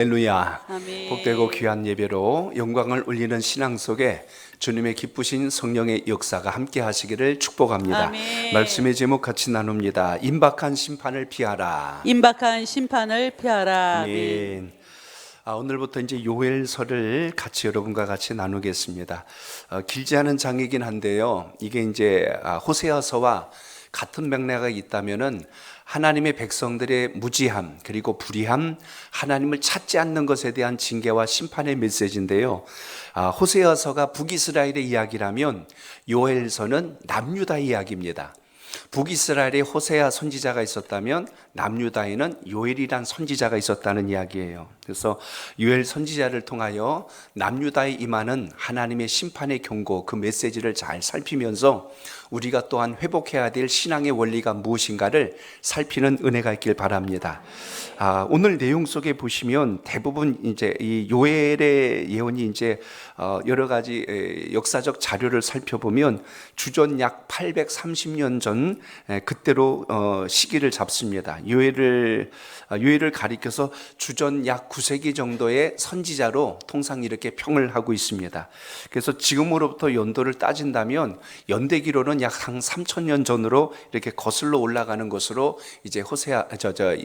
할렐루야. 아멘. 복되고 귀한 예배로 영광을 올리는 신앙 속에 주님의 기쁘신 성령의 역사가 함께 하시기를 축복합니다. 아멘. 말씀의 제목 같이 나눕니다. 임박한 심판을 피하라. 임박한 심판을 피하라. 아멘. 오늘부터 이제 요엘서를 같이 여러분과 같이 나누겠습니다. 길지 않은 장이긴 한데요. 이게 이제 호세아서와 같은 맥락이 있다면은 하나님의 백성들의 무지함 그리고 불의함, 하나님을 찾지 않는 것에 대한 징계와 심판의 메시지인데요. 호세아서가 북이스라엘의 이야기라면 요엘서는 남유다의 이야기입니다. 북이스라엘에 호세아 선지자가 있었다면 남유다에는 요엘이란 선지자가 있었다는 이야기예요. 그래서 요엘 선지자를 통하여 남유다에 임하는 하나님의 심판의 경고, 그 메시지를 잘 살피면서 우리가 또한 회복해야 될 신앙의 원리가 무엇인가를 살피는 은혜가 있길 바랍니다. 오늘 내용 속에 보시면 대부분 이제 이 요엘의 예언이 이제 여러 가지 역사적 자료를 살펴보면 주전 약 830년 전 그때로 시기를 잡습니다. 요엘을 가리켜서 주전 약 9세기 정도의 선지자로 통상 이렇게 평을 하고 있습니다. 그래서 지금으로부터 연도를 따진다면 연대기로는 약 한 3000년 전으로 이렇게 거슬러 올라가는 것으로 이제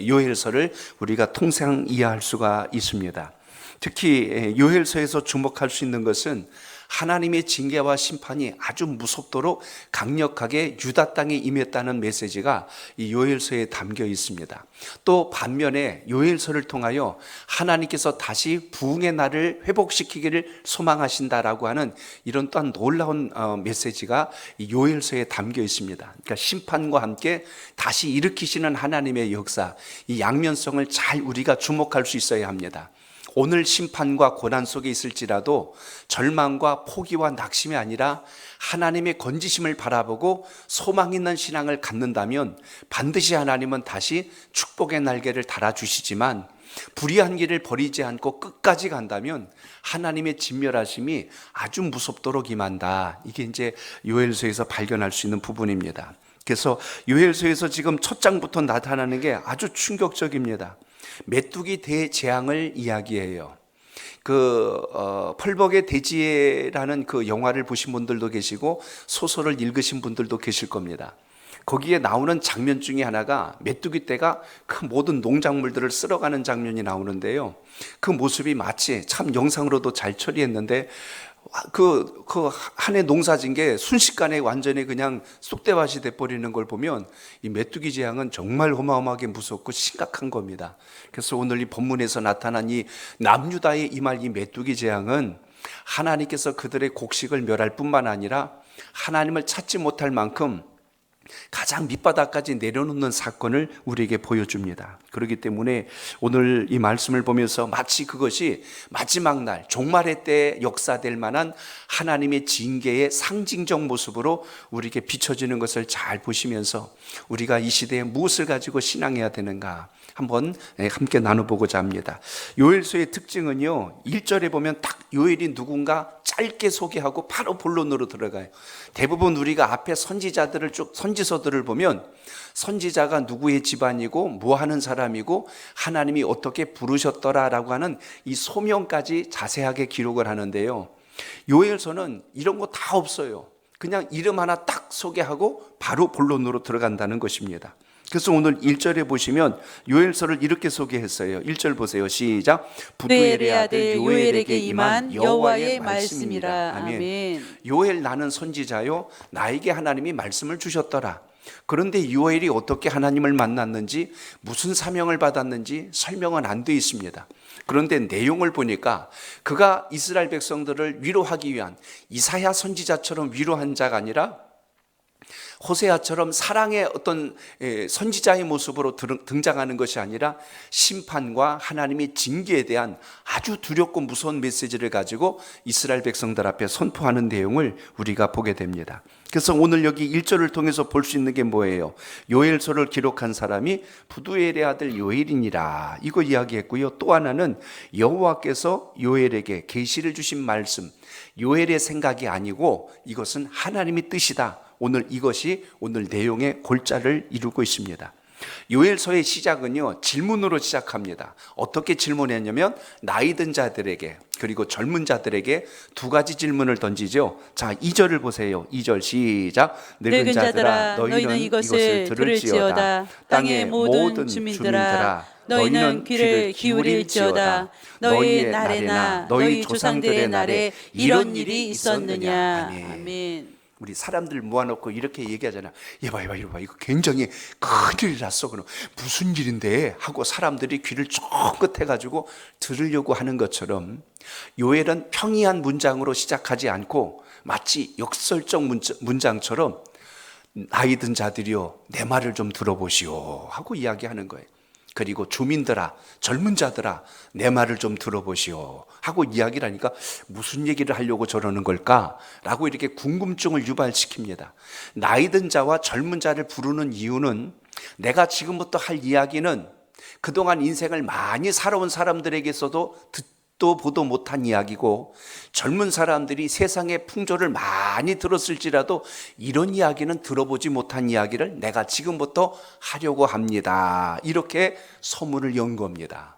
요엘서를 우리가 통상 이해할 수가 있습니다. 특히 요엘서에서 주목할 수 있는 것은 하나님의 징계와 심판이 아주 무섭도록 강력하게 유다 땅에 임했다는 메시지가 이 요엘서에 담겨 있습니다. 또 반면에 요엘서를 통하여 하나님께서 다시 부흥의 날을 회복시키기를 소망하신다라고 하는 이런 또한 놀라운 메시지가 이 요엘서에 담겨 있습니다. 그러니까 심판과 함께 다시 일으키시는 하나님의 역사, 이 양면성을 잘 우리가 주목할 수 있어야 합니다. 오늘 심판과 고난 속에 있을지라도 절망과 포기와 낙심이 아니라 하나님의 건지심을 바라보고 소망 있는 신앙을 갖는다면 반드시 하나님은 다시 축복의 날개를 달아주시지만 불의한 길을 버리지 않고 끝까지 간다면 하나님의 진멸하심이 아주 무섭도록 임한다. 이게 이제 요엘서에서 발견할 수 있는 부분입니다. 그래서 요엘서에서 지금 첫 장부터 나타나는 게 아주 충격적입니다. 메뚜기 대재앙을 이야기해요. 펄벅의 대지혜라는 그 영화를 보신 분들도 계시고 소설을 읽으신 분들도 계실 겁니다. 거기에 나오는 장면 중에 하나가 메뚜기 떼가 그 모든 농작물들을 쓸어가는 장면이 나오는데요. 그 모습이 마치 참 영상으로도 잘 처리했는데 한 해 농사진 게 순식간에 완전히 그냥 쑥대밭이 돼버리는 걸 보면 이 메뚜기 재앙은 정말 어마어마하게 무섭고 심각한 겁니다. 그래서 오늘 이 본문에서 나타난 이 남유다에 임할 이 메뚜기 재앙은 하나님께서 그들의 곡식을 멸할 뿐만 아니라 하나님을 찾지 못할 만큼 가장 밑바닥까지 내려놓는 사건을 우리에게 보여줍니다. 그렇기 때문에 오늘 이 말씀을 보면서 마치 그것이 마지막 날 종말의 때에 역사될 만한 하나님의 징계의 상징적 모습으로 우리에게 비춰지는 것을 잘 보시면서 우리가 이 시대에 무엇을 가지고 신앙해야 되는가 한번 함께 나눠보고자 합니다. 요엘서의 특징은요, 1절에 보면 딱 요엘이 누군가 짧게 소개하고 바로 본론으로 들어가요. 대부분 우리가 앞에 선지서들을 보면 선지자가 누구의 집안이고 뭐 하는 사람이고 하나님이 어떻게 부르셨더라라고 하는 이 소명까지 자세하게 기록을 하는데요. 요엘서는 이런 거 다 없어요. 그냥 이름 하나 딱 소개하고 바로 본론으로 들어간다는 것입니다. 그래서 오늘 1절에 보시면 요엘서를 이렇게 소개했어요. 1절 보세요. 시작. 부두엘의 아들 요엘에게 임한 여호와의 말씀이라. 아멘. 요엘 나는 선지자요 나에게 하나님이 말씀을 주셨더라. 그런데 요엘이 어떻게 하나님을 만났는지 무슨 사명을 받았는지 설명은 안 돼 있습니다. 그런데 내용을 보니까 그가 이스라엘 백성들을 위로하기 위한 이사야 선지자처럼 위로한 자가 아니라 호세아처럼 사랑의 어떤 선지자의 모습으로 등장하는 것이 아니라 심판과 하나님의 징계에 대한 아주 두렵고 무서운 메시지를 가지고 이스라엘 백성들 앞에 선포하는 내용을 우리가 보게 됩니다. 그래서 오늘 여기 1절을 통해서 볼 수 있는 게 뭐예요? 요엘서를 기록한 사람이 부두엘의 아들 요엘이니라 이거 이야기했고요. 또 하나는 여호와께서 요엘에게 계시를 주신 말씀, 요엘의 생각이 아니고 이것은 하나님의 뜻이다. 오늘 이것이 오늘 내용의 골자를 이루고 있습니다. 요엘서의 시작은요, 질문으로 시작합니다. 어떻게 질문했냐면 나이 든 자들에게 그리고 젊은 자들에게 두 가지 질문을 던지죠. 자, 2절을 보세요. 2절 시작. 늙은 자들아 너희는 이것을 들을지어다. 땅의 모든 주민들아 너희는 귀를 기울일지어다. 너희의 날에나 너희 조상들의 날에 이런 일이 있었느냐. 아멘. 우리 사람들 모아놓고 이렇게 얘기하잖아. 이봐 이거 굉장히 큰일이 났어. 그럼 무슨 일인데 하고 사람들이 귀를 쫑긋해가지고 들으려고 하는 것처럼 요엘은 평이한 문장으로 시작하지 않고 마치 역설적 문장처럼 나이 든 자들이여 내 말을 좀 들어보시오 하고 이야기하는 거예요. 그리고 주민들아 젊은 자들아 내 말을 좀 들어보시오 하고 이야기를 하니까 무슨 얘기를 하려고 저러는 걸까? 라고 이렇게 궁금증을 유발시킵니다. 나이 든 자와 젊은 자를 부르는 이유는 내가 지금부터 할 이야기는 그동안 인생을 많이 살아온 사람들에게서도 듣도 보도 못한 이야기고 젊은 사람들이 세상의 풍조를 많이 들었을지라도 이런 이야기는 들어보지 못한 이야기를 내가 지금부터 하려고 합니다. 이렇게 소문을 연 겁니다.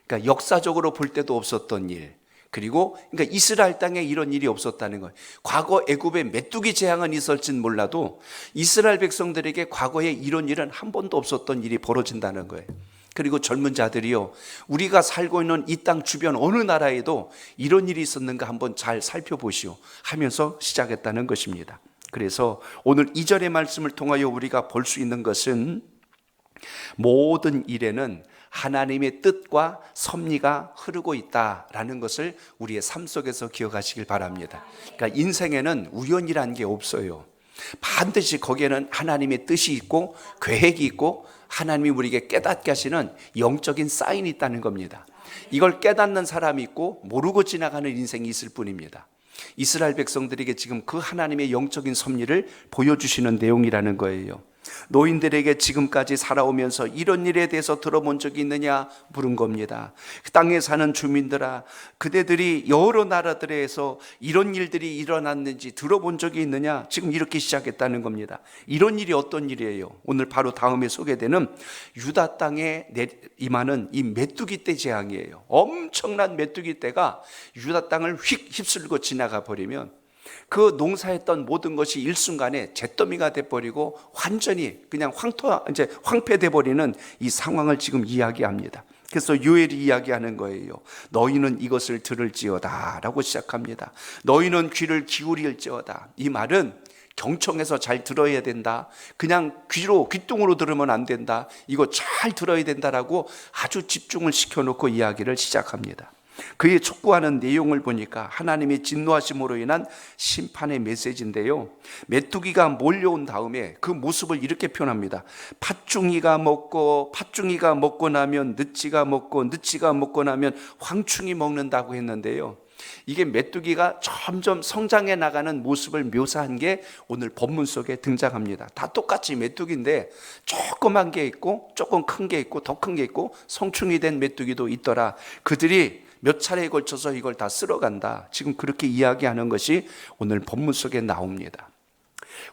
그러니까 역사적으로 볼 때도 없었던 일, 그리고 그러니까 이스라엘 땅에 이런 일이 없었다는 거예요. 과거 애굽에 메뚜기 재앙은 있을진 몰라도 이스라엘 백성들에게 과거에 이런 일은 한 번도 없었던 일이 벌어진다는 거예요. 그리고 젊은 자들이요, 우리가 살고 있는 이 땅 주변 어느 나라에도 이런 일이 있었는가 한번 잘 살펴보시오 하면서 시작했다는 것입니다. 그래서 오늘 2절의 말씀을 통하여 우리가 볼 수 있는 것은 모든 일에는 하나님의 뜻과 섭리가 흐르고 있다라는 것을 우리의 삶 속에서 기억하시길 바랍니다. 그러니까 인생에는 우연이라는 게 없어요. 반드시 거기에는 하나님의 뜻이 있고 계획이 있고 하나님이 우리에게 깨닫게 하시는 영적인 사인이 있다는 겁니다. 이걸 깨닫는 사람이 있고 모르고 지나가는 인생이 있을 뿐입니다. 이스라엘 백성들에게 지금 그 하나님의 영적인 섭리를 보여주시는 내용이라는 거예요. 노인들에게 지금까지 살아오면서 이런 일에 대해서 들어본 적이 있느냐 물은 겁니다. 그 땅에 사는 주민들아 그대들이 여러 나라들에서 이런 일들이 일어났는지 들어본 적이 있느냐, 지금 이렇게 시작했다는 겁니다. 이런 일이 어떤 일이에요? 오늘 바로 다음에 소개되는 유다 땅에 임하는 이 메뚜기 떼 재앙이에요. 엄청난 메뚜기 떼가 유다 땅을 휙 휩쓸고 지나가 버리면 그 농사했던 모든 것이 일순간에 잿더미가 돼버리고 완전히 그냥 황폐돼 버리는 이 상황을 지금 이야기합니다. 그래서 요엘이 이야기하는 거예요. 너희는 이것을 들을지어다 라고 시작합니다. 너희는 귀를 기울일지어다. 이 말은 경청해서 잘 들어야 된다. 그냥 귀뚱으로 들으면 안 된다. 이거 잘 들어야 된다라고 아주 집중을 시켜놓고 이야기를 시작합니다. 그의 촉구하는 내용을 보니까 하나님의 진노하심으로 인한 심판의 메시지인데요, 메뚜기가 몰려온 다음에 그 모습을 이렇게 표현합니다. 팥중이가 먹고 나면 느치가 먹고 나면 황충이 먹는다고 했는데요, 이게 메뚜기가 점점 성장해 나가는 모습을 묘사한 게 오늘 본문 속에 등장합니다. 다 똑같이 메뚜기인데 조그만 게 있고 조금 큰 게 있고 더 큰 게 있고 성충이 된 메뚜기도 있더라. 그들이 몇 차례에 걸쳐서 이걸 다 쓸어간다. 지금 그렇게 이야기하는 것이 오늘 본문 속에 나옵니다.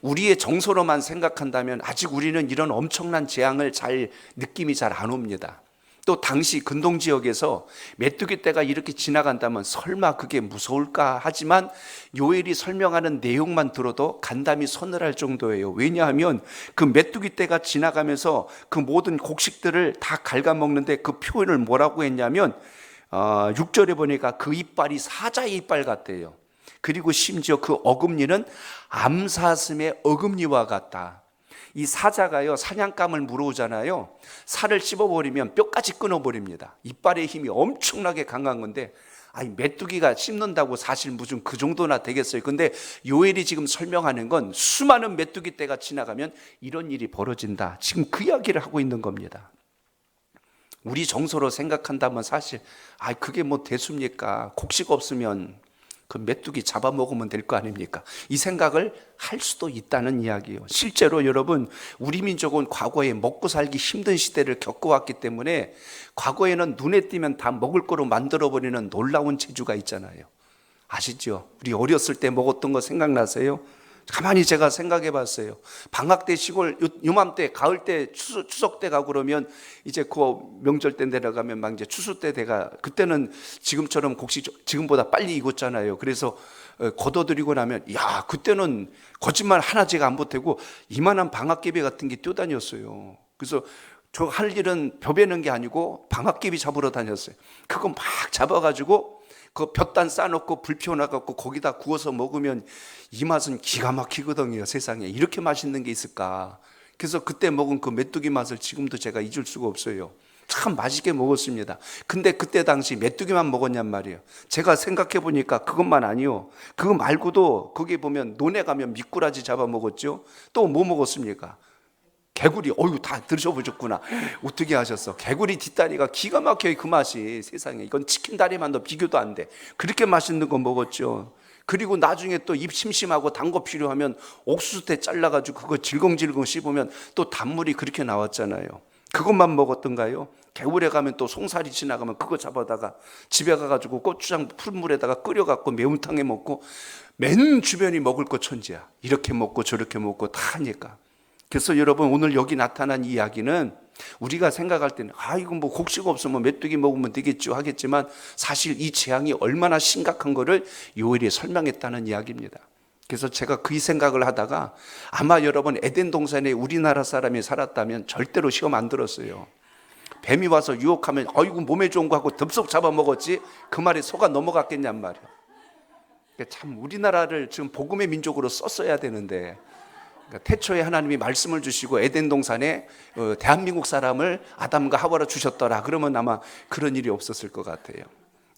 우리의 정서로만 생각한다면 아직 우리는 이런 엄청난 재앙을 느낌이 잘 안 옵니다. 또 당시 근동 지역에서 메뚜기 떼가 이렇게 지나간다면 설마 그게 무서울까 하지만 요엘이 설명하는 내용만 들어도 간담이 서늘할 정도예요. 왜냐하면 그 메뚜기 떼가 지나가면서 그 모든 곡식들을 다 갉아먹는데 그 표현을 뭐라고 했냐면 6절에 보니까 그 이빨이 사자의 이빨 같대요. 그리고 심지어 그 어금니는 암사슴의 어금니와 같다. 이 사자가요, 사냥감을 물어오잖아요. 살을 씹어버리면 뼈까지 끊어버립니다. 이빨의 힘이 엄청나게 강한 건데, 메뚜기가 씹는다고 사실 무슨 그 정도나 되겠어요. 근데 요엘이 지금 설명하는 건 수많은 메뚜기 떼가 지나가면 이런 일이 벌어진다. 지금 그 이야기를 하고 있는 겁니다. 우리 정서로 생각한다면 사실 그게 뭐 대수입니까? 곡식 없으면 그 메뚜기 잡아먹으면 될 거 아닙니까? 이 생각을 할 수도 있다는 이야기예요. 실제로 여러분, 우리 민족은 과거에 먹고 살기 힘든 시대를 겪어왔기 때문에 과거에는 눈에 띄면 다 먹을 거로 만들어버리는 놀라운 재주가 있잖아요. 아시죠? 우리 어렸을 때 먹었던 거 생각나세요? 가만히 제가 생각해 봤어요. 방학 때 시골, 요맘때, 가을 때, 추석 때 가고 그러면 이제 그 명절 때 내려가면 막 이제 추수 때 돼가, 그때는 지금처럼 곡식, 지금보다 빨리 익었잖아요. 그래서 걷어들이고 나면, 야, 그때는 거짓말 하나 제가 안 보태고 이만한 방학개비 같은 게 뛰어다녔어요. 그래서 저 할 일은 벼 베는 게 아니고 방학개비 잡으러 다녔어요. 그거 막 잡아가지고 그 볕단 싸놓고 불 피워놔갖고 거기다 구워서 먹으면 이 맛은 기가 막히거든요. 세상에 이렇게 맛있는 게 있을까. 그래서 그때 먹은 그 메뚜기 맛을 지금도 제가 잊을 수가 없어요. 참 맛있게 먹었습니다. 근데 그때 당시 메뚜기만 먹었냔 말이에요. 제가 생각해 보니까 그것만 아니요, 그거 말고도 거기 보면 논에 가면 미꾸라지 잡아 먹었죠. 또 뭐 먹었습니까? 개구리. 어휴, 다 드셔보셨구나. 어떻게 하셨어? 개구리 뒷다리가 기가 막혀요. 그 맛이 세상에, 이건 치킨 다리만도 비교도 안 돼. 그렇게 맛있는 거 먹었죠. 그리고 나중에 또 입 심심하고 단 거 필요하면 옥수수 때 잘라가지고 그거 질겅질겅 씹으면 또 단물이 그렇게 나왔잖아요. 그것만 먹었던가요? 개울에 가면 또 송사리 지나가면 그거 잡아다가 집에 가가지고 고추장 풀물에다가 끓여갖고 매운탕에 먹고, 맨 주변이 먹을 거 천지야. 이렇게 먹고 저렇게 먹고 다 하니까. 그래서 여러분, 오늘 여기 나타난 이야기는 우리가 생각할 때는 이거 뭐 곡식 없으면 메뚜기 먹으면 되겠죠 하겠지만, 사실 이 재앙이 얼마나 심각한 거를 요엘이 설명했다는 이야기입니다. 그래서 제가 그 생각을 하다가, 아마 여러분 에덴 동산에 우리나라 사람이 살았다면 절대로 시험 안 들었어요. 뱀이 와서 유혹하면 아이고 몸에 좋은 거 하고 덥석 잡아먹었지, 그 말에 속아 넘어갔겠냔 말이에요. 참 우리나라를 지금 복음의 민족으로 썼어야 되는데, 태초에 하나님이 말씀을 주시고 에덴 동산에 대한민국 사람을 아담과 하와로 주셨더라 그러면 아마 그런 일이 없었을 것 같아요.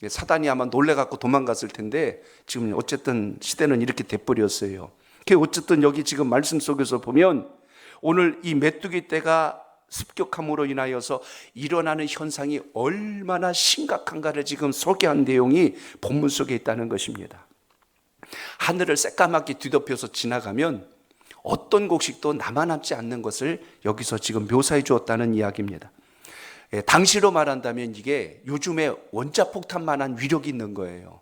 사단이 아마 놀래갖고 도망갔을 텐데, 지금 어쨌든 시대는 이렇게 돼버렸어요. 어쨌든 여기 지금 말씀 속에서 보면 오늘 이 메뚜기 떼가 습격함으로 인하여서 일어나는 현상이 얼마나 심각한가를 지금 소개한 내용이 본문 속에 있다는 것입니다. 하늘을 새까맣게 뒤덮여서 지나가면 어떤 곡식도 남아남지 않는 것을 여기서 지금 묘사해 주었다는 이야기입니다. 당시로 말한다면 이게 요즘에 원자폭탄만한 위력이 있는 거예요.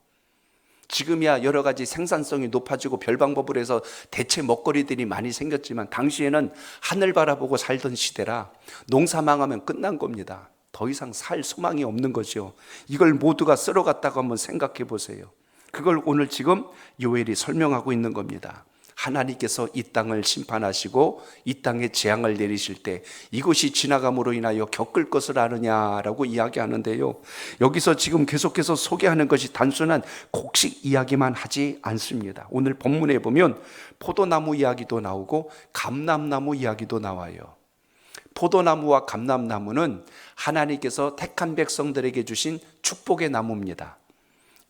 지금이야 여러 가지 생산성이 높아지고 별 방법을 해서 대체 먹거리들이 많이 생겼지만, 당시에는 하늘 바라보고 살던 시대라 농사 망하면 끝난 겁니다. 더 이상 살 소망이 없는 거죠. 이걸 모두가 쓸어갔다고 한번 생각해 보세요. 그걸 오늘 지금 요엘이 설명하고 있는 겁니다. 하나님께서 이 땅을 심판하시고 이 땅에 재앙을 내리실 때 이것이 지나감으로 인하여 겪을 것을 아느냐라고 이야기하는데요, 여기서 지금 계속해서 소개하는 것이 단순한 곡식 이야기만 하지 않습니다. 오늘 본문에 보면 포도나무 이야기도 나오고 감람나무 이야기도 나와요. 포도나무와 감람나무는 하나님께서 택한 백성들에게 주신 축복의 나무입니다.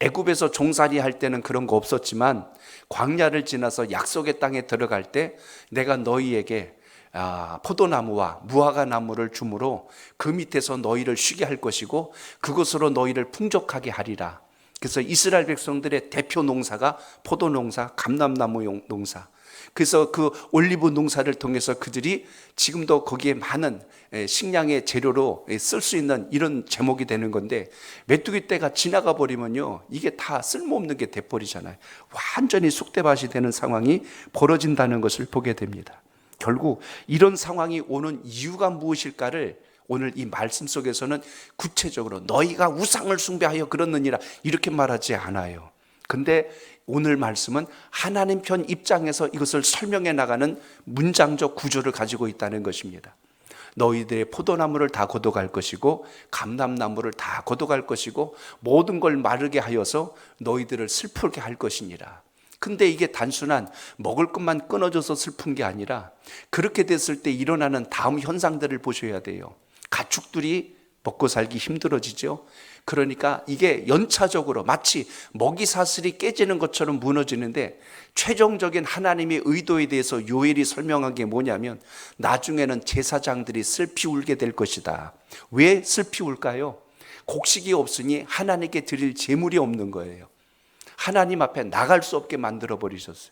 애굽에서 종살이 할 때는 그런 거 없었지만 광야를 지나서 약속의 땅에 들어갈 때 내가 너희에게 포도나무와 무화과 나무를 주므로 그 밑에서 너희를 쉬게 할 것이고 그것으로 너희를 풍족하게 하리라. 그래서 이스라엘 백성들의 대표 농사가 포도농사, 감람나무 농사. 그래서 그 올리브 농사를 통해서 그들이 지금도 거기에 많은 식량의 재료로 쓸 수 있는 이런 제목이 되는 건데, 메뚜기 때가 지나가 버리면요 이게 다 쓸모없는 게 돼버리잖아요. 완전히 쑥대밭이 되는 상황이 벌어진다는 것을 보게 됩니다. 결국 이런 상황이 오는 이유가 무엇일까를 오늘 이 말씀 속에서는 구체적으로 너희가 우상을 숭배하여 그렇느니라 이렇게 말하지 않아요. 근데 오늘 말씀은 하나님 편 입장에서 이것을 설명해 나가는 문장적 구조를 가지고 있다는 것입니다. 너희들의 포도나무를 다 걷어갈 것이고 감람나무를 다 걷어갈 것이고 모든 걸 마르게 하여서 너희들을 슬프게 할 것이니라. 근데 이게 단순한 먹을 것만 끊어져서 슬픈 게 아니라, 그렇게 됐을 때 일어나는 다음 현상들을 보셔야 돼요. 가축들이 먹고 살기 힘들어지죠. 그러니까 이게 연차적으로 마치 먹이 사슬이 깨지는 것처럼 무너지는데, 최종적인 하나님의 의도에 대해서 요엘이 설명한 게 뭐냐면, 나중에는 제사장들이 슬피 울게 될 것이다. 왜 슬피 울까요? 곡식이 없으니 하나님께 드릴 제물이 없는 거예요. 하나님 앞에 나갈 수 없게 만들어 버리셨어요.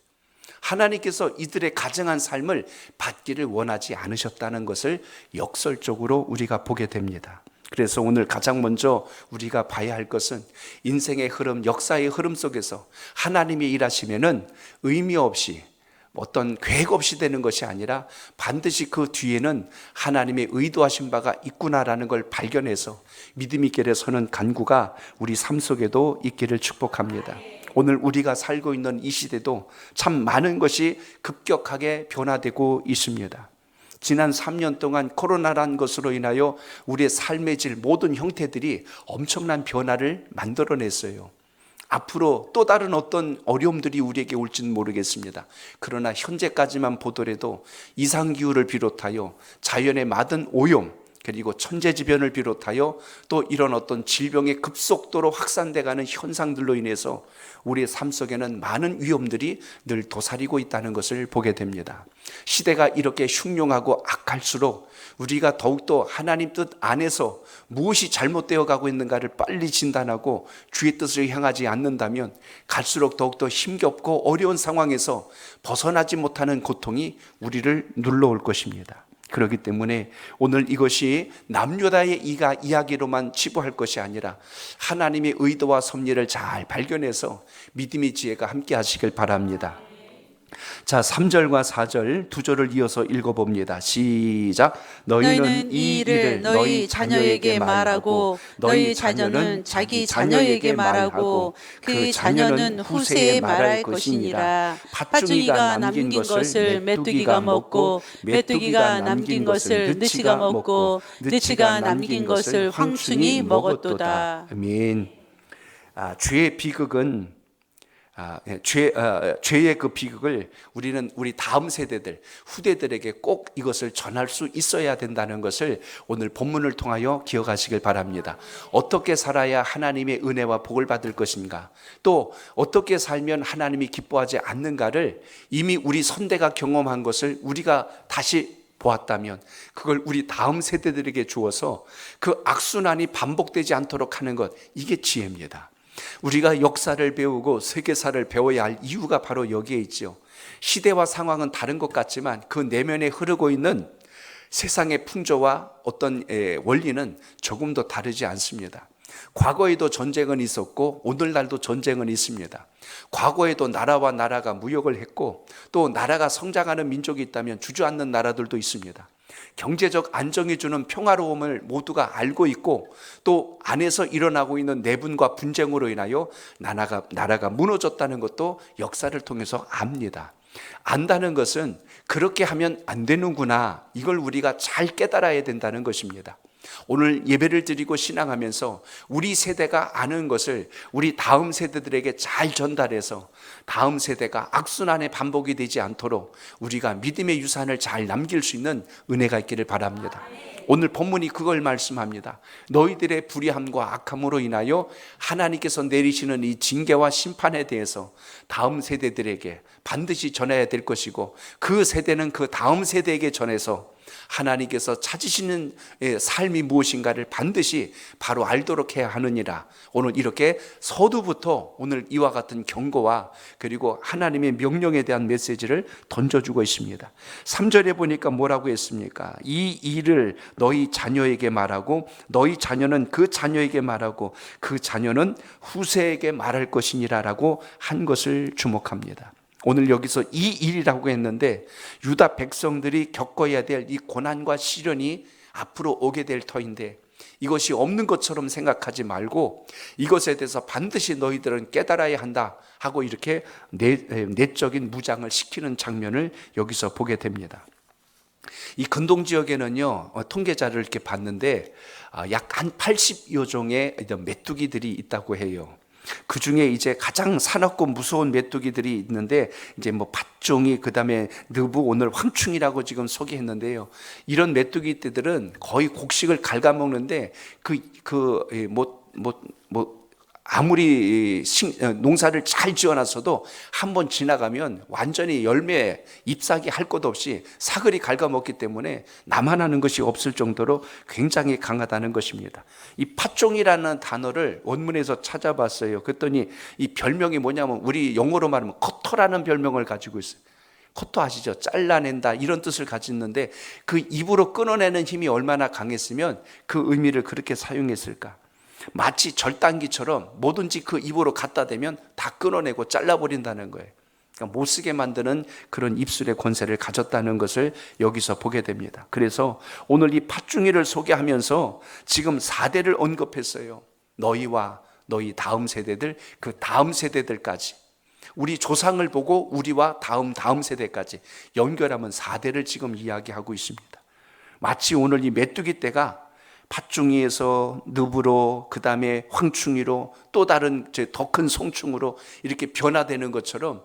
하나님께서 이들의 가정한 삶을 받기를 원하지 않으셨다는 것을 역설적으로 우리가 보게 됩니다. 그래서 오늘 가장 먼저 우리가 봐야 할 것은, 인생의 흐름, 역사의 흐름 속에서 하나님이 일하시면은 의미 없이 어떤 계획 없이 되는 것이 아니라 반드시 그 뒤에는 하나님의 의도하신 바가 있구나라는 걸 발견해서 믿음 있게 서는 간구가 우리 삶 속에도 있기를 축복합니다. 오늘 우리가 살고 있는 이 시대도 참 많은 것이 급격하게 변화되고 있습니다. 지난 3년 동안 코로나란 것으로 인하여 우리의 삶의 질 모든 형태들이 엄청난 변화를 만들어냈어요. 앞으로 또 다른 어떤 어려움들이 우리에게 올지는 모르겠습니다. 그러나 현재까지만 보더라도 이상기후를 비롯하여 자연의 많은 오염, 그리고 천재지변을 비롯하여 또 이런 어떤 질병의 급속도로 확산돼가는 현상들로 인해서 우리의 삶 속에는 많은 위험들이 늘 도사리고 있다는 것을 보게 됩니다. 시대가 이렇게 흉흉하고 악할수록 우리가 더욱더 하나님 뜻 안에서 무엇이 잘못되어 가고 있는가를 빨리 진단하고 주의 뜻을 향하지 않는다면 갈수록 더욱더 힘겹고 어려운 상황에서 벗어나지 못하는 고통이 우리를 눌러올 것입니다. 그렇기 때문에 오늘 이것이 남유다의 이야기로만 치부할 것이 아니라 하나님의 의도와 섭리를 잘 발견해서 믿음의 지혜가 함께 하시길 바랍니다. 자, 3절과 4절 두 절을 이어서 읽어봅니다. 시작. 너희는 이 일을 너희 자녀에게 말하고 너희 자녀는 자기 자녀에게 말하고 그 자녀는 후세에 말할 것이니라. 팥중이가 남긴 것을 메뚜기가 먹고 메뚜기가 남긴 것을 느치가 먹고 느치가 남긴 것을 황충이 먹었도다. 아멘. 죄의 비극은 죄의 그 비극을 우리는 우리 다음 세대들, 후대들에게 꼭 이것을 전할 수 있어야 된다는 것을 오늘 본문을 통하여 기억하시길 바랍니다. 어떻게 살아야 하나님의 은혜와 복을 받을 것인가, 또 어떻게 살면 하나님이 기뻐하지 않는가를 이미 우리 선대가 경험한 것을 우리가 다시 보았다면 그걸 우리 다음 세대들에게 주어서 그 악순환이 반복되지 않도록 하는 것, 이게 지혜입니다. 우리가 역사를 배우고 세계사를 배워야 할 이유가 바로 여기에 있죠. 시대와 상황은 다른 것 같지만 그 내면에 흐르고 있는 세상의 풍조와 어떤 원리는 조금 더 다르지 않습니다. 과거에도 전쟁은 있었고 오늘날도 전쟁은 있습니다. 과거에도 나라와 나라가 무역을 했고 또 나라가 성장하는 민족이 있다면 주저앉는 나라들도 있습니다. 경제적 안정이 주는 평화로움을 모두가 알고 있고 또 안에서 일어나고 있는 내분과 분쟁으로 인하여 나라가 무너졌다는 것도 역사를 통해서 압니다. 안다는 것은 그렇게 하면 안 되는구나, 이걸 우리가 잘 깨달아야 된다는 것입니다. 오늘 예배를 드리고 신앙하면서 우리 세대가 아는 것을 우리 다음 세대들에게 잘 전달해서 다음 세대가 악순환의 반복이 되지 않도록 우리가 믿음의 유산을 잘 남길 수 있는 은혜가 있기를 바랍니다. 오늘 본문이 그걸 말씀합니다. 너희들의 불의함과 악함으로 인하여 하나님께서 내리시는 이 징계와 심판에 대해서 다음 세대들에게 반드시 전해야 될 것이고 그 세대는 그 다음 세대에게 전해서 하나님께서 찾으시는 삶이 무엇인가를 반드시 바로 알도록 해야 하느니라. 오늘 이렇게 서두부터 오늘 이와 같은 경고와 그리고 하나님의 명령에 대한 메시지를 던져주고 있습니다. 3절에 보니까 뭐라고 했습니까? 이 일을 너희 자녀에게 말하고 너희 자녀는 그 자녀에게 말하고 그 자녀는 후세에게 말할 것이니라 라고 한 것을 주목합니다. 오늘 여기서 이 일이라고 했는데 유다 백성들이 겪어야 될 이 고난과 시련이 앞으로 오게 될 터인데 이것이 없는 것처럼 생각하지 말고 이것에 대해서 반드시 너희들은 깨달아야 한다 하고 이렇게 내적인 무장을 시키는 장면을 여기서 보게 됩니다. 이 근동 지역에는요, 통계자를 이렇게 봤는데 약 한 80여 종의 메뚜기들이 있다고 해요. 그 중에 이제 가장 사납고 무서운 메뚜기들이 있는데 이제 뭐 팥종이, 그다음에 느부, 오늘 황충이라고 지금 소개했는데요. 이런 메뚜기들은 거의 곡식을 갉아먹는데 아무리 농사를 잘 지어놨어도 한번 지나가면 완전히 열매, 잎사귀 할 것 없이 사글이 갉아먹기 때문에 나만하는 것이 없을 정도로 굉장히 강하다는 것입니다. 이 팥종이라는 단어를 원문에서 찾아봤어요. 그랬더니 이 별명이 뭐냐면 우리 영어로 말하면 커터라는 별명을 가지고 있어요. 커터 아시죠? 잘라낸다, 이런 뜻을 가졌는데 그 입으로 끊어내는 힘이 얼마나 강했으면 그 의미를 그렇게 사용했을까? 마치 절단기처럼 뭐든지 그 입으로 갖다 대면 다 끊어내고 잘라버린다는 거예요. 그러니까 못 쓰게 만드는 그런 입술의 권세를 가졌다는 것을 여기서 보게 됩니다. 그래서 오늘 이 팥중이를 소개하면서 지금 4대를 언급했어요. 너희와 너희 다음 세대들, 그 다음 세대들까지, 우리 조상을 보고 우리와 다음 세대까지 연결하면 4대를 지금 이야기하고 있습니다. 마치 오늘 이 메뚜기 떼가 팥중이에서 늪으로, 그 다음에 황충이로, 또 다른 더 큰 송충으로 이렇게 변화되는 것처럼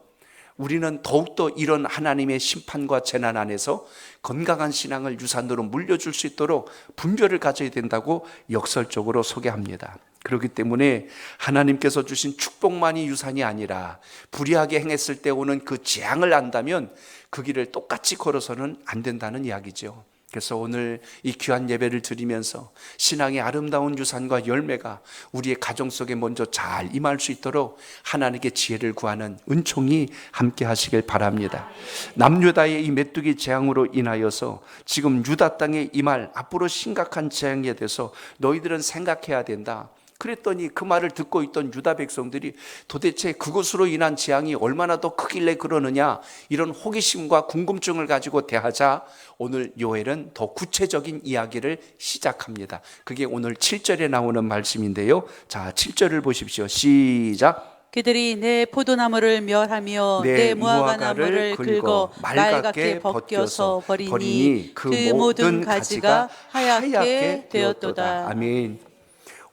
우리는 더욱더 이런 하나님의 심판과 재난 안에서 건강한 신앙을 유산으로 물려줄 수 있도록 분별을 가져야 된다고 역설적으로 소개합니다. 그렇기 때문에 하나님께서 주신 축복만이 유산이 아니라 불의하게 행했을 때 오는 그 재앙을 안다면 그 길을 똑같이 걸어서는 안 된다는 이야기죠. 그래서 오늘 이 귀한 예배를 드리면서 신앙의 아름다운 유산과 열매가 우리의 가정 속에 먼저 잘 임할 수 있도록 하나님께 지혜를 구하는 은총이 함께 하시길 바랍니다. 남유다의 이 메뚜기 재앙으로 인하여서 지금 유다 땅에 임할 앞으로 심각한 재앙에 대해서 너희들은 생각해야 된다. 그랬더니 그 말을 듣고 있던 유다 백성들이 도대체 그것으로 인한 재앙이 얼마나 더 크길래 그러느냐, 이런 호기심과 궁금증을 가지고 대하자 오늘 요엘은 더 구체적인 이야기를 시작합니다. 그게 오늘 7절에 나오는 말씀인데요. 자, 7절을 보십시오. 시작. 그들이 내 포도나무를 멸하며 내 무화과나무를 긁어 맑게 벗겨서 버리니 그 모든 가지가 하얗게 되었도다. 아멘.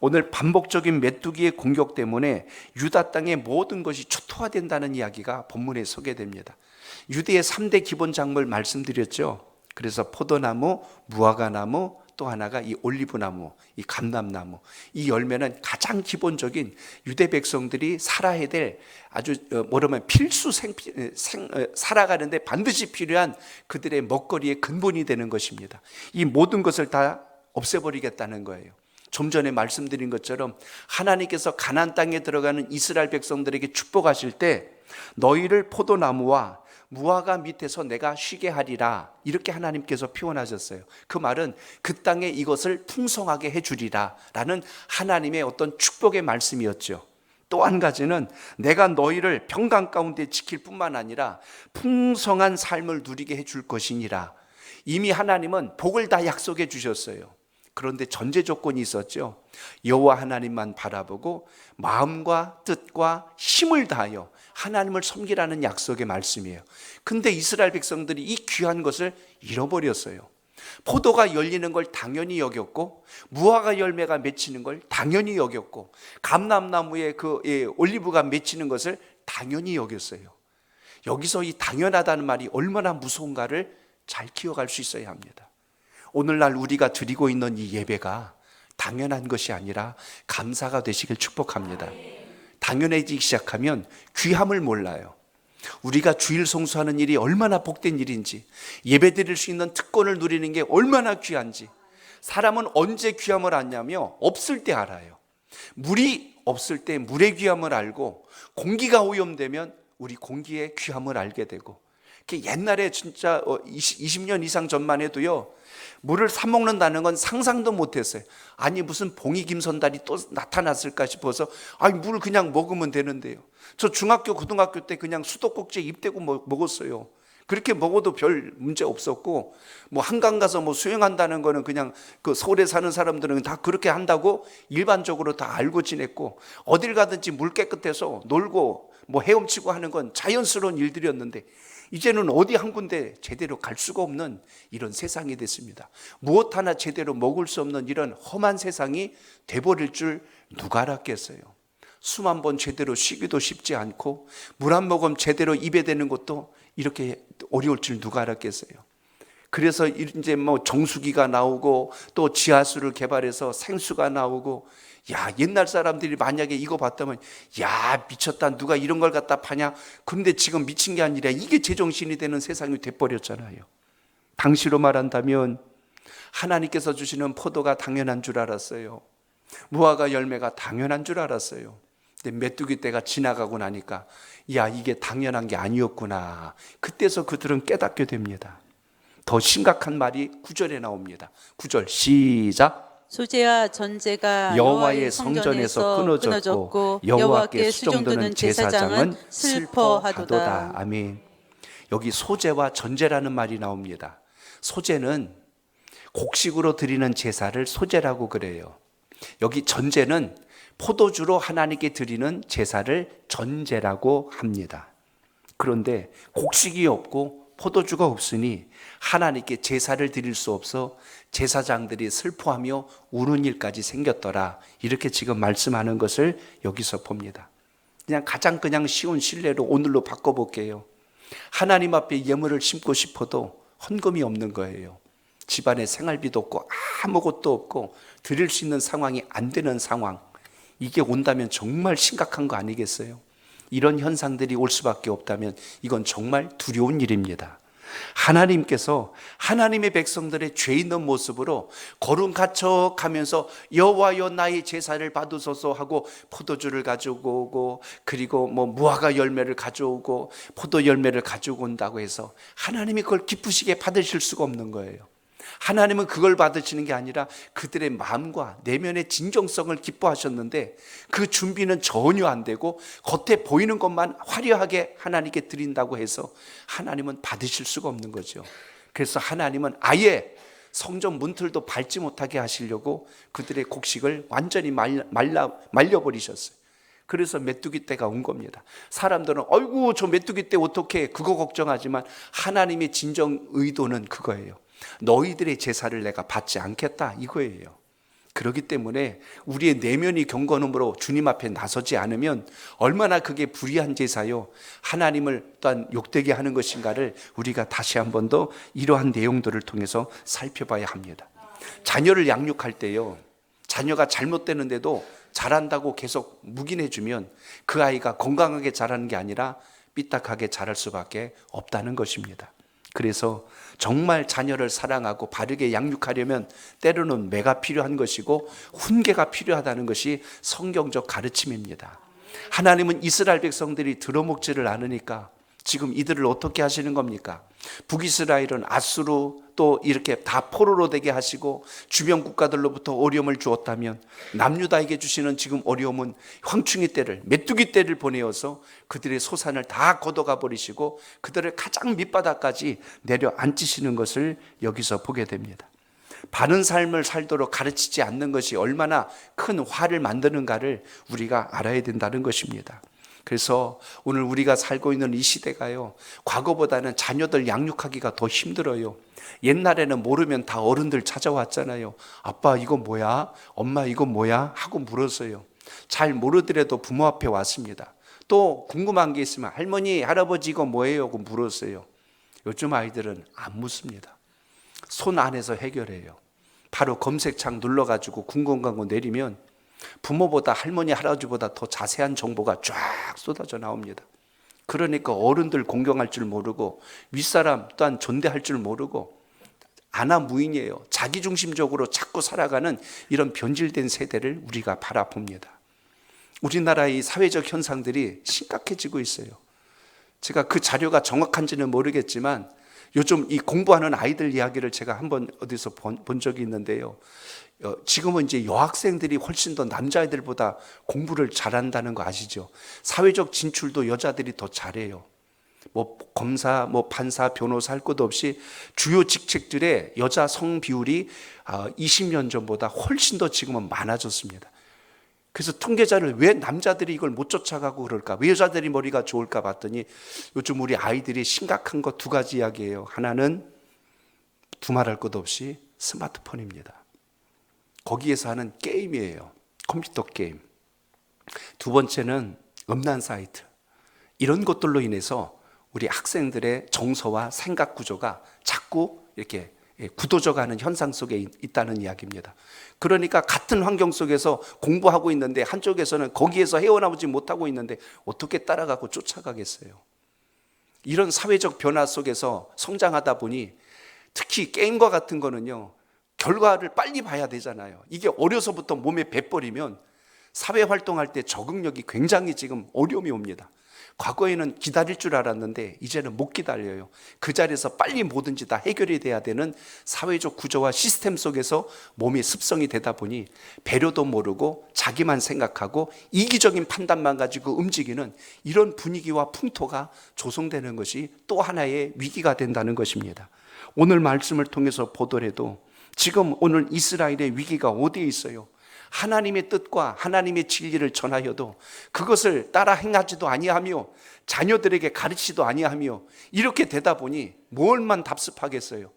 오늘 반복적인 메뚜기의 공격 때문에 유다 땅의 모든 것이 초토화된다는 이야기가 본문에 소개됩니다. 유대의 3대 기본 작물 말씀드렸죠. 그래서 포도나무, 무화과나무, 또 하나가 이 올리브나무, 이 감람나무, 이 열매는 가장 기본적인 유대 백성들이 살아야 될 아주 뭐라면 필수 살아가는데 반드시 필요한 그들의 먹거리의 근본이 되는 것입니다. 이 모든 것을 다 없애버리겠다는 거예요. 좀 전에 말씀드린 것처럼 하나님께서 가나안 땅에 들어가는 이스라엘 백성들에게 축복하실 때 너희를 포도나무와 무화과 밑에서 내가 쉬게 하리라, 이렇게 하나님께서 표현하셨어요. 그 말은 그 땅에 이것을 풍성하게 해주리라 라는 하나님의 어떤 축복의 말씀이었죠. 또 한 가지는 내가 너희를 평강 가운데 지킬 뿐만 아니라 풍성한 삶을 누리게 해줄 것이니라. 이미 하나님은 복을 다 약속해 주셨어요. 그런데 전제 조건이 있었죠. 여호와 하나님만 바라보고 마음과 뜻과 힘을 다하여 하나님을 섬기라는 약속의 말씀이에요. 근데 이스라엘 백성들이 이 귀한 것을 잃어버렸어요. 포도가 열리는 걸 당연히 여겼고, 무화과 열매가 맺히는 걸 당연히 여겼고, 감람나무에 올리브가 맺히는 것을 당연히 여겼어요. 여기서 이 당연하다는 말이 얼마나 무서운가를 잘 기억할 수 있어야 합니다. 오늘날 우리가 드리고 있는 이 예배가 당연한 것이 아니라 감사가 되시길 축복합니다. 당연해지기 시작하면 귀함을 몰라요. 우리가 주일 송수하는 일이 얼마나 복된 일인지, 예배 드릴 수 있는 특권을 누리는 게 얼마나 귀한지, 사람은 언제 귀함을 아냐며 없을 때 알아요. 물이 없을 때 물의 귀함을 알고, 공기가 오염되면 우리 공기의 귀함을 알게 되고, 옛날에 진짜 20년 이상 전만 해도요, 물을 사 먹는다는 건 상상도 못했어요. 아니 무슨 봉이 김선달이 또 나타났을까 싶어서 아니 물을 그냥 먹으면 되는데요. 저 중학교 고등학교 때 그냥 수도꼭지에 입 대고 먹었어요. 그렇게 먹어도 별 문제 없었고, 뭐 한강 가서 뭐 수영한다는 거는 그냥 그 서울에 사는 사람들은 다 그렇게 한다고 일반적으로 다 알고 지냈고, 어딜 가든지 물 깨끗해서 놀고 뭐 헤엄치고 하는 건 자연스러운 일들이었는데, 이제는 어디 한 군데 제대로 갈 수가 없는 이런 세상이 됐습니다. 무엇 하나 제대로 먹을 수 없는 이런 험한 세상이 돼버릴 줄 누가 알았겠어요. 숨 한 번 제대로 쉬기도 쉽지 않고, 물 한 모금 제대로 입에 대는 것도 이렇게 어려울 줄 누가 알았겠어요. 그래서 이제 뭐 정수기가 나오고, 또 지하수를 개발해서 생수가 나오고, 야, 옛날 사람들이 만약에 이거 봤다면 야, 미쳤다, 누가 이런 걸 갖다 파냐. 그런데 지금 미친 게 아니라 이게 제정신이 되는 세상이 돼버렸잖아요. 당시로 말한다면 하나님께서 주시는 포도가 당연한 줄 알았어요. 무화과 열매가 당연한 줄 알았어요. 근데 메뚜기 때가 지나가고 나니까 야, 이게 당연한 게 아니었구나. 그때서 그들은 깨닫게 됩니다. 더 심각한 말이 9절에 나옵니다. 9절 시작. 소재와 전제가 여호와의 성전에서 끊어졌고 여호와께 수종드는 제사장은 슬퍼하도다. 아멘. 여기 소재와 전제라는 말이 나옵니다. 소재는 곡식으로 드리는 제사를 소재라고 그래요. 여기 전제는 포도주로 하나님께 드리는 제사를 전제라고 합니다. 그런데 곡식이 없고 포도주가 없으니 하나님께 제사를 드릴 수 없어 제사장들이 슬퍼하며 우는 일까지 생겼더라. 이렇게 지금 말씀하는 것을 여기서 봅니다. 가장 쉬운 신뢰로 오늘로 바꿔볼게요. 하나님 앞에 예물을 심고 싶어도 헌금이 없는 거예요. 집안에 생활비도 없고 아무것도 없고 드릴 수 있는 상황이 안 되는 상황. 이게 온다면 정말 심각한 거 아니겠어요? 이런 현상들이 올 수밖에 없다면 이건 정말 두려운 일입니다. 하나님께서 하나님의 백성들의 죄 있는 모습으로 거룩가척하면서 여호와여 나의 제사를 받으소서 하고 포도주를 가지고 오고 그리고 무화과 열매를 가져오고 포도 열매를 가지고 온다고 해서 하나님이 그걸 기쁘시게 받으실 수가 없는 거예요. 하나님은 그걸 받으시는 게 아니라 그들의 마음과 내면의 진정성을 기뻐하셨는데 그 준비는 전혀 안 되고 겉에 보이는 것만 화려하게 하나님께 드린다고 해서 하나님은 받으실 수가 없는 거죠. 그래서 하나님은 아예 성전 문틀도 밟지 못하게 하시려고 그들의 곡식을 완전히 말려버리셨어요. 그래서 메뚜기 때가 온 겁니다. 사람들은 어이구 저 메뚜기 때 어떻게 그거 걱정하지만 하나님의 진정 의도는 그거예요. 너희들의 제사를 내가 받지 않겠다 이거예요. 그렇기 때문에 우리의 내면이 경건함으로 주님 앞에 나서지 않으면 얼마나 그게 불의한 제사요 하나님을 또한 욕되게 하는 것인가를 우리가 다시 한 번 더 이러한 내용들을 통해서 살펴봐야 합니다. 자녀를 양육할 때요, 자녀가 잘못되는데도 잘한다고 계속 묵인해주면 그 아이가 건강하게 자라는 게 아니라 삐딱하게 자랄 수밖에 없다는 것입니다. 그래서 정말 자녀를 사랑하고 바르게 양육하려면 때로는 매가 필요한 것이고 훈계가 필요하다는 것이 성경적 가르침입니다. 하나님은 이스라엘 백성들이 들어먹지를 않으니까 지금 이들을 어떻게 하시는 겁니까? 북이스라엘은 아수르 또 이렇게 다 포로로 되게 하시고 주변 국가들로부터 어려움을 주었다면 남유다에게 주시는 지금 어려움은 황충이 때를 메뚜기 때를 보내어서 그들의 소산을 다 걷어가 버리시고 그들을 가장 밑바닥까지 내려 앉히시는 것을 여기서 보게 됩니다. 바른 삶을 살도록 가르치지 않는 것이 얼마나 큰 화를 만드는가를 우리가 알아야 된다는 것입니다. 그래서 오늘 우리가 살고 있는 이 시대가요, 과거보다는 자녀들 양육하기가 더 힘들어요. 옛날에는 모르면 다 어른들 찾아왔잖아요. 아빠 이거 뭐야? 엄마 이거 뭐야? 하고 물었어요. 잘 모르더라도 부모 앞에 왔습니다. 또 궁금한 게 있으면 할머니, 할아버지 이거 뭐예요? 하고 물었어요. 요즘 아이들은 안 묻습니다. 손 안에서 해결해요. 바로 검색창 눌러가지고 궁금한 거 내리면 부모보다 할머니, 할아버지보다 더 자세한 정보가 쫙 쏟아져 나옵니다. 그러니까 어른들 공경할 줄 모르고 윗사람 또한 존대할 줄 모르고 아나무인이에요. 자기중심적으로 자꾸 살아가는 이런 변질된 세대를 우리가 바라봅니다. 우리나라의 사회적 현상들이 심각해지고 있어요. 제가 그 자료가 정확한지는 모르겠지만 요즘 이 공부하는 아이들 이야기를 제가 한번 어디서 본 적이 있는데요. 지금은 이제 여학생들이 훨씬 더 남자애들보다 공부를 잘한다는 거 아시죠? 사회적 진출도 여자들이 더 잘해요. 검사, 판사, 변호사 할 것 없이 주요 직책들의 여자 성 비율이 20년 전보다 훨씬 더 지금은 많아졌습니다. 그래서 통계자를 왜 남자들이 이걸 못 쫓아가고 그럴까? 왜 여자들이 머리가 좋을까 봤더니 요즘 우리 아이들이 심각한 거 두 가지 이야기예요. 하나는 두말할 것 없이 스마트폰입니다. 거기에서 하는 게임이에요. 컴퓨터 게임. 두 번째는 음란 사이트. 이런 것들로 인해서 우리 학생들의 정서와 생각 구조가 자꾸 이렇게 굳어져가는 현상 속에 있다는 이야기입니다. 그러니까 같은 환경 속에서 공부하고 있는데 한쪽에서는 거기에서 헤어나오지 못하고 있는데 어떻게 따라가고 쫓아가겠어요? 이런 사회적 변화 속에서 성장하다 보니 특히 게임과 같은 거는요, 결과를 빨리 봐야 되잖아요. 이게 어려서부터 몸에 배버리면 사회 활동할 때 적응력이 굉장히 지금 어려움이 옵니다. 과거에는 기다릴 줄 알았는데 이제는 못 기다려요. 그 자리에서 빨리 뭐든지 다 해결이 돼야 되는 사회적 구조와 시스템 속에서 몸이 습성이 되다 보니 배려도 모르고 자기만 생각하고 이기적인 판단만 가지고 움직이는 이런 분위기와 풍토가 조성되는 것이 또 하나의 위기가 된다는 것입니다. 오늘 말씀을 통해서 보더라도 지금 오늘 이스라엘의 위기가 어디에 있어요? 하나님의 뜻과 하나님의 진리를 전하여도 그것을 따라 행하지도 아니하며 자녀들에게 가르치지도 아니하며 이렇게 되다 보니 뭘만 답습하겠어요?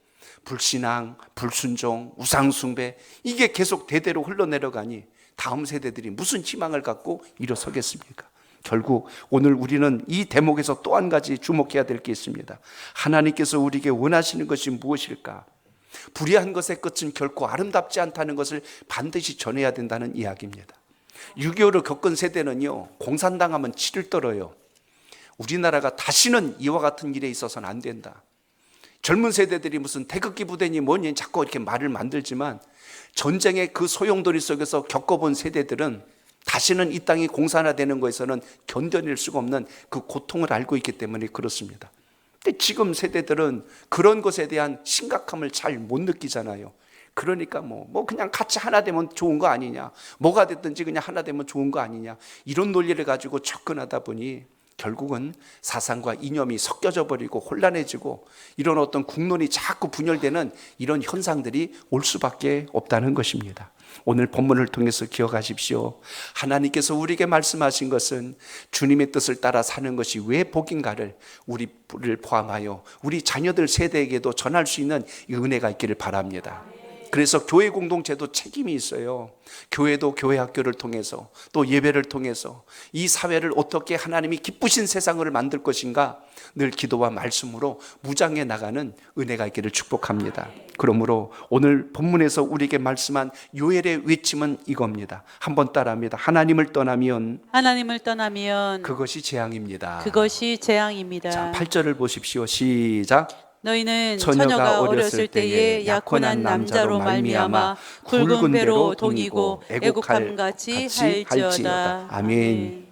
불신앙, 불순종, 우상숭배, 이게 계속 대대로 흘러내려가니 다음 세대들이 무슨 희망을 갖고 일어서겠습니까? 결국 오늘 우리는 이 대목에서 또 한 가지 주목해야 될 게 있습니다. 하나님께서 우리에게 원하시는 것이 무엇일까? 불의한 것의 끝은 결코 아름답지 않다는 것을 반드시 전해야 된다는 이야기입니다. 6.25를 겪은 세대는요, 공산당하면 치를 떨어요. 우리나라가 다시는 이와 같은 일에 있어서는 안 된다. 젊은 세대들이 무슨 태극기 부대니 뭐니 자꾸 이렇게 말을 만들지만 전쟁의 그 소용돌이 속에서 겪어본 세대들은 다시는 이 땅이 공산화되는 것에서는 견뎌낼 수가 없는 그 고통을 알고 있기 때문에 그렇습니다. 근데 지금 세대들은 그런 것에 대한 심각함을 잘 못 느끼잖아요. 그러니까 뭐 그냥 같이 하나 되면 좋은 거 아니냐, 뭐가 됐든지 그냥 하나 되면 좋은 거 아니냐, 이런 논리를 가지고 접근하다 보니 결국은 사상과 이념이 섞여져 버리고 혼란해지고 이런 어떤 국론이 자꾸 분열되는 이런 현상들이 올 수밖에 없다는 것입니다. 오늘 본문을 통해서 기억하십시오. 하나님께서 우리에게 말씀하신 것은 주님의 뜻을 따라 사는 것이 왜 복인가를 우리를 포함하여 우리 자녀들 세대에게도 전할 수 있는 이 은혜가 있기를 바랍니다. 그래서 교회 공동체도 책임이 있어요. 교회도 교회 학교를 통해서 또 예배를 통해서 이 사회를 어떻게 하나님이 기쁘신 세상을 만들 것인가 늘 기도와 말씀으로 무장해 나가는 은혜가 있기를 축복합니다. 그러므로 오늘 본문에서 우리에게 말씀한 요엘의 외침은 이겁니다. 한번 따라합니다. 하나님을 떠나면 그것이 재앙입니다. 그것이 재앙입니다. 자, 8절을 보십시오. 시작. 너희는 처녀가 어렸을 때에 약혼한 남자로 말미암아 굵은 배로 동이고 애국함같이 할지어다. 아멘.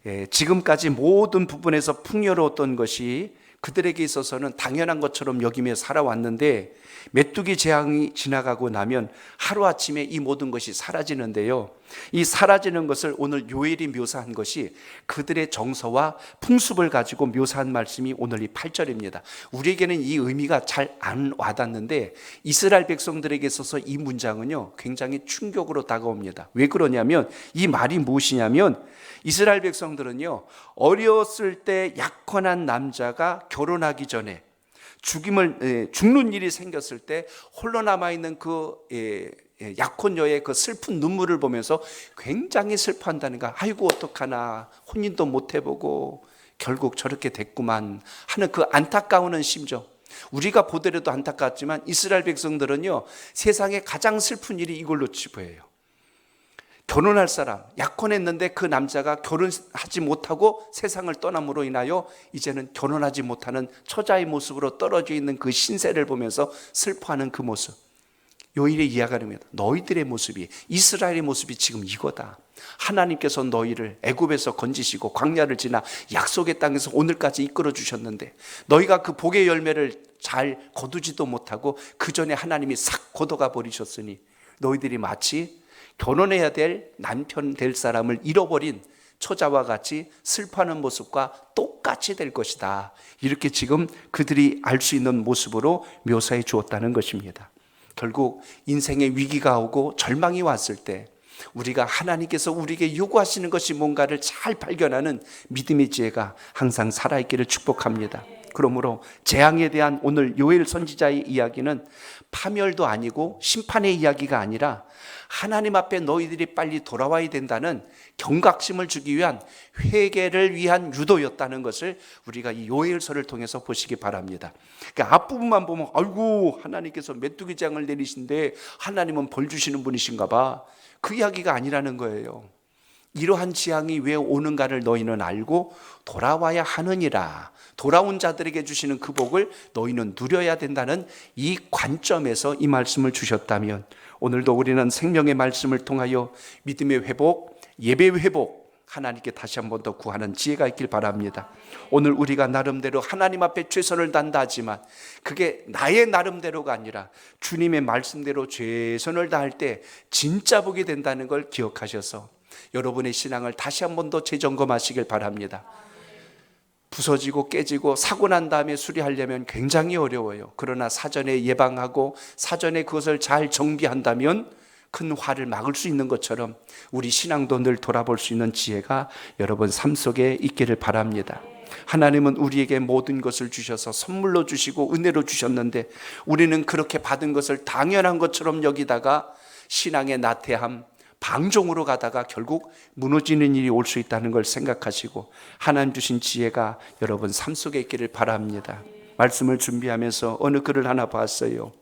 예, 지금까지 모든 부분에서 풍요로웠던 것이 그들에게 있어서는 당연한 것처럼 여기며 살아왔는데 메뚜기 재앙이 지나가고 나면 하루아침에 이 모든 것이 사라지는데요, 이 사라지는 것을 오늘 요엘이 묘사한 것이 그들의 정서와 풍습을 가지고 묘사한 말씀이 오늘 이 8절입니다. 우리에게는 이 의미가 잘 안 와닿는데 이스라엘 백성들에게 있어서 이 문장은요 굉장히 충격으로 다가옵니다. 왜 그러냐면 이 말이 무엇이냐면 이스라엘 백성들은요 어렸을 때 약혼한 남자가 결혼하기 전에 죽는 일이 생겼을 때 홀로 남아있는 그 약혼녀의 그 슬픈 눈물을 보면서 굉장히 슬퍼한다는 거야. 아이고 어떡하나, 혼인도 못 해보고 결국 저렇게 됐구만 하는 그 안타까운 심정, 우리가 보더라도 안타깝지만 이스라엘 백성들은요 세상에 가장 슬픈 일이 이걸로 보여요. 결혼할 사람, 약혼했는데 그 남자가 결혼하지 못하고 세상을 떠남으로 인하여 이제는 결혼하지 못하는 처자의 모습으로 떨어져 있는 그 신세를 보면서 슬퍼하는 그 모습. 요일의 이야기입니다. 너희들의 모습이, 이스라엘의 모습이 지금 이거다. 하나님께서 너희를 애굽에서 건지시고 광야를 지나 약속의 땅에서 오늘까지 이끌어 주셨는데 너희가 그 복의 열매를 잘 거두지도 못하고 그 전에 하나님이 싹 걷어가 버리셨으니 너희들이 마치 결혼해야 될 남편 될 사람을 잃어버린 처자와 같이 슬퍼하는 모습과 똑같이 될 것이다. 이렇게 지금 그들이 알 수 있는 모습으로 묘사해 주었다는 것입니다. 결국 인생의 위기가 오고 절망이 왔을 때 우리가 하나님께서 우리에게 요구하시는 것이 뭔가를 잘 발견하는 믿음의 지혜가 항상 살아있기를 축복합니다. 그러므로 재앙에 대한 오늘 요엘 선지자의 이야기는 파멸도 아니고 심판의 이야기가 아니라 하나님 앞에 너희들이 빨리 돌아와야 된다는 경각심을 주기 위한 회개를 위한 유도였다는 것을 우리가 이 요엘서를 통해서 보시기 바랍니다. 그러니까 앞부분만 보면 아이고 하나님께서 메뚜기 재앙을 내리신데 하나님은 벌 주시는 분이신가 봐, 그 이야기가 아니라는 거예요. 이러한 재앙이 왜 오는가를 너희는 알고 돌아와야 하느니라. 돌아온 자들에게 주시는 그 복을 너희는 누려야 된다는 이 관점에서 이 말씀을 주셨다면 오늘도 우리는 생명의 말씀을 통하여 믿음의 회복, 예배 회복 하나님께 다시 한 번 더 구하는 지혜가 있길 바랍니다. 오늘 우리가 나름대로 하나님 앞에 최선을 다한다 하지만 그게 나의 나름대로가 아니라 주님의 말씀대로 최선을 다할 때 진짜 복이 된다는 걸 기억하셔서 여러분의 신앙을 다시 한 번 더 재점검하시길 바랍니다. 부서지고 깨지고 사고 난 다음에 수리하려면 굉장히 어려워요. 그러나 사전에 예방하고 사전에 그것을 잘 정비한다면 큰 화를 막을 수 있는 것처럼 우리 신앙도 늘 돌아볼 수 있는 지혜가 여러분 삶 속에 있기를 바랍니다. 하나님은 우리에게 모든 것을 주셔서 선물로 주시고 은혜로 주셨는데 우리는 그렇게 받은 것을 당연한 것처럼 여기다가 신앙의 나태함, 방종으로 가다가 결국 무너지는 일이 올 수 있다는 걸 생각하시고 하나님 주신 지혜가 여러분 삶 속에 있기를 바랍니다. 말씀을 준비하면서 어느 글을 하나 봤어요.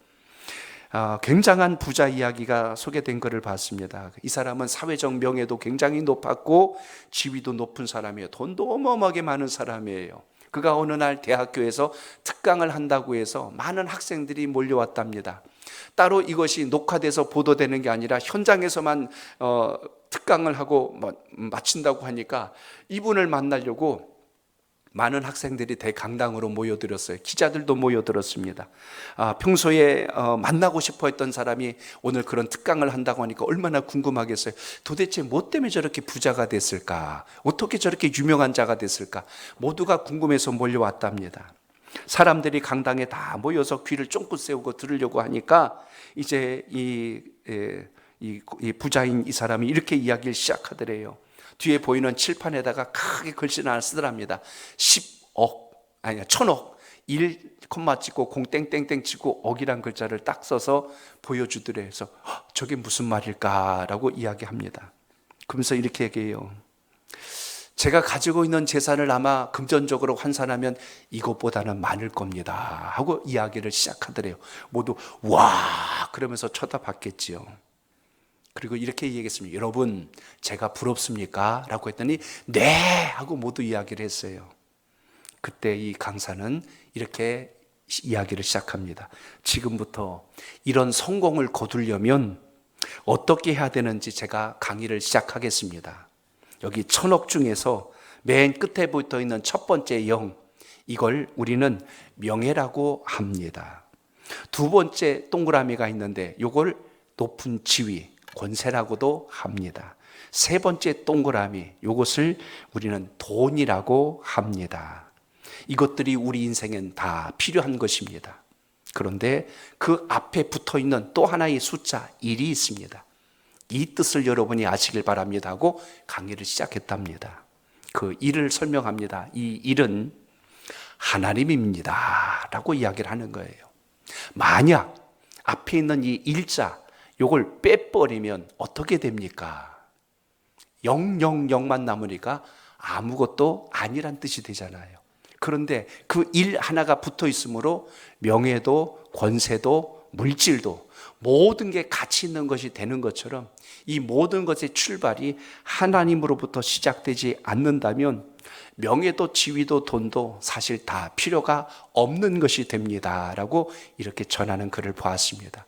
굉장한 부자 이야기가 소개된 것을 봤습니다. 이 사람은 사회적 명예도 굉장히 높았고 지위도 높은 사람이에요. 돈도 어마어마하게 많은 사람이에요. 그가 어느 날 대학교에서 특강을 한다고 해서 많은 학생들이 몰려왔답니다. 따로 이것이 녹화돼서 보도되는 게 아니라 현장에서만 특강을 하고 마친다고 하니까 이분을 만나려고 많은 학생들이 대강당으로 모여들었어요. 기자들도 모여들었습니다. 평소에 만나고 싶어 했던 사람이 오늘 그런 특강을 한다고 하니까 얼마나 궁금하겠어요. 도대체 뭐 때문에 저렇게 부자가 됐을까? 어떻게 저렇게 유명한 자가 됐을까? 모두가 궁금해서 몰려왔답니다. 사람들이 강당에 다 모여서 귀를 쫑긋 세우고 들으려고 하니까 이제 이 부자인 이 사람이 이렇게 이야기를 시작하더래요. 뒤에 보이는 칠판에다가 크게 글씨를 하나 쓰더랍니다. 1000억 1, 찍고 공 땡땡땡 치고 억이란 글자를 딱 써서 보여주더래. 그래서 저게 무슨 말일까라고 이야기합니다. 그러면서 이렇게 얘기해요. 제가 가지고 있는 재산을 아마 금전적으로 환산하면 이것보다는 많을 겁니다 하고 이야기를 시작하더래요. 모두 와 그러면서 쳐다봤겠지요. 그리고 이렇게 얘기했습니다. 여러분 제가 부럽습니까? 라고 했더니 네 하고 모두 이야기를 했어요. 그때 이 강사는 이렇게 이야기를 시작합니다. 지금부터 이런 성공을 거두려면 어떻게 해야 되는지 제가 강의를 시작하겠습니다. 여기 1000억 중에서 맨 끝에 붙어 있는 첫 번째 0, 이걸 우리는 명예라고 합니다. 두 번째 동그라미가 있는데 이걸 높은 지위, 권세라고도 합니다. 세 번째 동그라미, 이것을 우리는 돈이라고 합니다. 이것들이 우리 인생엔 다 필요한 것입니다. 그런데 그 앞에 붙어 있는 또 하나의 숫자 1이 있습니다. 이 뜻을 여러분이 아시길 바랍니다 하고 강의를 시작했답니다. 그 1을 설명합니다. 이 1은 하나님입니다 라고 이야기를 하는 거예요. 만약 앞에 있는 이 일자 요걸 빼버리면 어떻게 됩니까? 000만 남으니까 아무것도 아니란 뜻이 되잖아요. 그런데 그 일 하나가 붙어 있으므로 명예도 권세도 물질도 모든 게 가치 있는 것이 되는 것처럼 이 모든 것의 출발이 하나님으로부터 시작되지 않는다면 명예도 지위도 돈도 사실 다 필요가 없는 것이 됩니다 라고 이렇게 전하는 글을 보았습니다.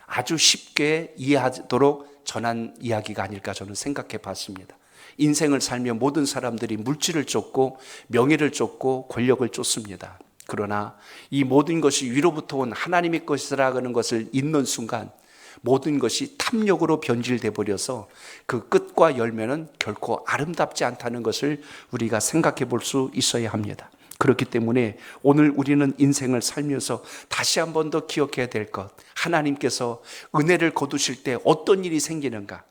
아주 쉽게 이해하도록 전한 이야기가 아닐까 저는 생각해 봤습니다. 인생을 살며 모든 사람들이 물질을 쫓고 명예를 쫓고 권력을 쫓습니다. 그러나 이 모든 것이 위로부터 온 하나님의 것이라는 것을 잊는 순간 모든 것이 탐욕으로 변질돼 버려서 그 끝과 열매는 결코 아름답지 않다는 것을 우리가 생각해 볼 수 있어야 합니다. 그렇기 때문에 오늘 우리는 인생을 살면서 다시 한 번 더 기억해야 될 것, 하나님께서 은혜를 거두실 때 어떤 일이 생기는가.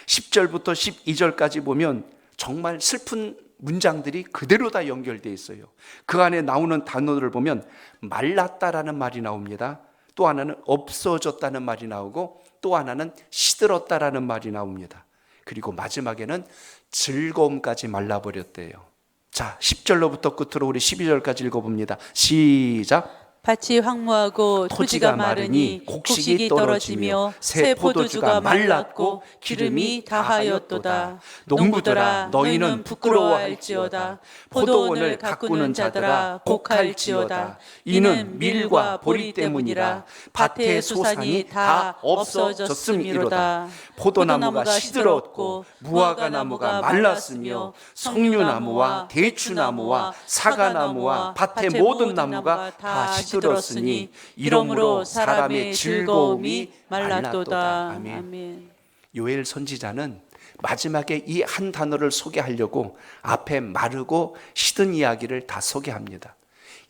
10절부터 12절까지 보면 정말 슬픈 문장들이 그대로 다 연결되어 있어요. 그 안에 나오는 단어들을 보면 말랐다라는 말이 나옵니다. 또 하나는 없어졌다는 말이 나오고 또 하나는 시들었다라는 말이 나옵니다. 그리고 마지막에는 즐거움까지 말라버렸대요. 자, 10절로부터 끝으로 우리 12절까지 읽어봅니다. 시작. 밭이 황무하고 토지가 마르니 곡식이 떨어지며 새 포도주가 말랐고 기름이 다하였도다. 농부들아 너희는 부끄러워할지어다. 포도원을 가꾸는 자들아 곡할지어다. 이는 밀과 보리 때문이라. 밭의 소산이 다 없어졌음이로다. 포도나무가 시들었고 무화과나무가 말랐으며 석류나무와 대추나무와 사과나무와 밭의 모든 나무가 다 시들었으니 이러므로 사람의 즐거움이 말랐도다. 아멘. 요엘 선지자는 마지막에 이 한 단어를 소개하려고 앞에 마르고 시든 이야기를 다 소개합니다.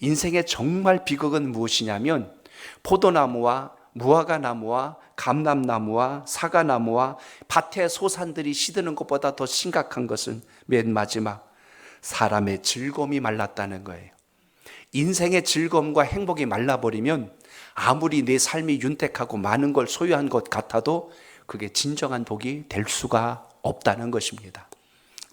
인생의 정말 비극은 무엇이냐면 포도나무와 무화과나무와 감람나무와 사과나무와 밭의 소산들이 시드는 것보다 더 심각한 것은 맨 마지막 사람의 즐거움이 말랐다는 거예요. 인생의 즐거움과 행복이 말라버리면 아무리 내 삶이 윤택하고 많은 걸 소유한 것 같아도 그게 진정한 복이 될 수가 없다는 것입니다.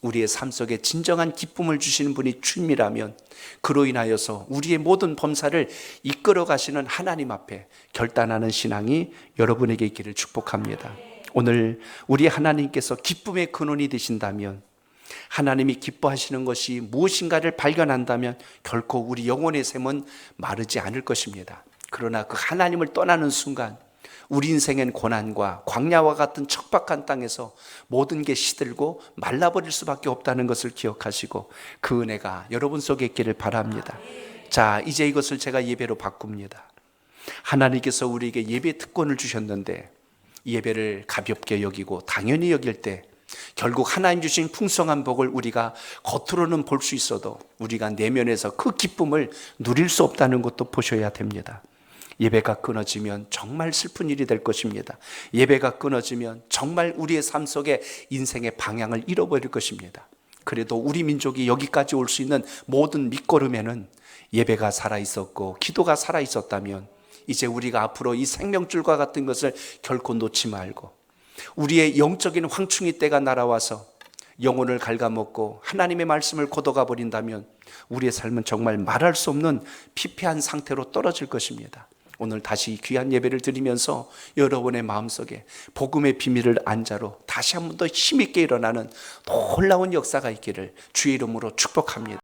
우리의 삶 속에 진정한 기쁨을 주시는 분이 주님이라면 그로 인하여서 우리의 모든 범사를 이끌어 가시는 하나님 앞에 결단하는 신앙이 여러분에게 있기를 축복합니다. 오늘 우리 하나님께서 기쁨의 근원이 되신다면, 하나님이 기뻐하시는 것이 무엇인가를 발견한다면 결코 우리 영혼의 샘은 마르지 않을 것입니다. 그러나 그 하나님을 떠나는 순간 우리 인생엔 고난과 광야와 같은 척박한 땅에서 모든 게 시들고 말라버릴 수밖에 없다는 것을 기억하시고 그 은혜가 여러분 속에 있기를 바랍니다. 자, 이제 이것을 제가 예배로 바꿉니다. 하나님께서 우리에게 예배 특권을 주셨는데 예배를 가볍게 여기고 당연히 여길 때 결국 하나님 주신 풍성한 복을 우리가 겉으로는 볼 수 있어도 우리가 내면에서 그 기쁨을 누릴 수 없다는 것도 보셔야 됩니다. 예배가 끊어지면 정말 슬픈 일이 될 것입니다. 예배가 끊어지면 정말 우리의 삶 속에 인생의 방향을 잃어버릴 것입니다. 그래도 우리 민족이 여기까지 올 수 있는 모든 밑거름에는 예배가 살아있었고 기도가 살아있었다면 이제 우리가 앞으로 이 생명줄과 같은 것을 결코 놓지 말고 우리의 영적인 황충이 때가 날아와서 영혼을 갉아먹고 하나님의 말씀을 걷어가 버린다면 우리의 삶은 정말 말할 수 없는 피폐한 상태로 떨어질 것입니다. 오늘 다시 귀한 예배를 드리면서 여러분의 마음속에 복음의 비밀을 안자로 다시 한 번 더 힘있게 일어나는 놀라운 역사가 있기를 주의 이름으로 축복합니다.